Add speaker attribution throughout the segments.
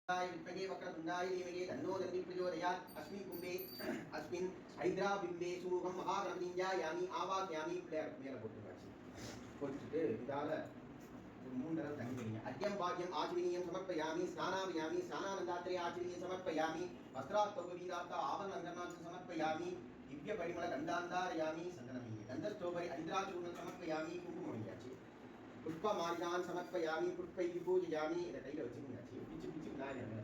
Speaker 1: विद्महे वक्रतुण्डाय धीमहि तन्नो दन्ति प्रचोदयात् अस्मिन् कुम्भे अस्मिन् हैद्राबिम्बे सूहं महागणपतिं ध्यायामि आवाहयामि பிள்ளையார் மேல போட்டுருக்காச்சு போட்டுட்டு இதால மூணு தடவை தண்ணி வைங்க அர்க்யம் பாக்யம் ஆச்சமனீயம் சமர்ப்பயாமி ஸ்நானாவயாமி ஸ்நானானந்தாத்ரே ஆச்சமனீயம் சமர்ப்பயாமி வஸ்திராத்வபவீரார்த்த ஆபரணங்கர்ணாச்ச சமர்ப்பயாமி திவ்ய பரிமள கந்தாந்தாரயாமி சந்தனமயி கந்தஸ்தோபரி ஐந்திராச்சூர்ணம் சமர்ப்பயாமி குங்குமமணியாச்சு पुष्पमार्गान् समर्पयामि पुष्पैः पूजयामि इद कैल वच्चिंगाची पिच्चि पिच्चि नारायण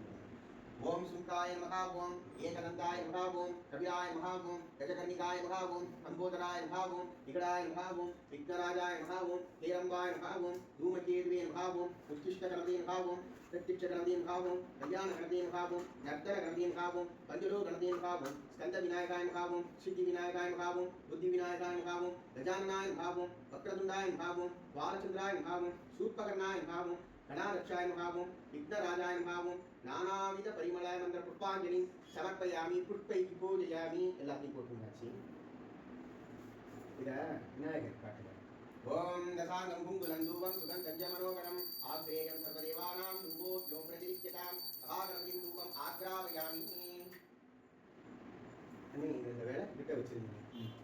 Speaker 1: ओम सुंकाय नमः ओम एकदन्ताय नमः ओम कविराय नमः ओम गजकर्णिकाय नमः ओम अंबोदराय नमः ओम विकटाय नमः ओम विघ्नराजाय नमः ओम हेरंबाय नमः ओम धूमकेतवे नमः ओम उत्तिष्ठगणपते नमः ओम प्रत्यक्षगणपते नमः ओम कल्याणगणपते नमः ओम नर्तनगणपते नमः ओम पंचलोकगणपते नमः ओम स्कंदविनायकाय नमः ओम सिद्धिविनायकाय नमः ओम बुद्धिविनायकाय नमः ओम गजाननाय नमः ओम वक्रतुण्डाय नमः ओम बालचंद्राय नमः ओम शूर्पकर्णाय नमः ओम गणाध्यक्षाय नमः ओम विघ्नराजाय नमः ओम नानाविध परिमल मंत्र पुष्पांजलि समर्पयामि पुष्पैः पूजयामि எல்லாத்தையும் போட்டுருந்தாச்சு இத விநாயகர் காட்டுங்க ஓம் தசாங்கம் குங்குலந்தூவம் சுகந்தஞ்ச மனோகரம் ஆக்ரேயம் சர்வதேவானாம் தூபோ யோ பிரதிரிக்யதாம் மகாகணபதிம் தூபம் ஆக்ராவயாமி அண்ணே இந்த வேளை கிட்ட வச்சிருந்தீங்க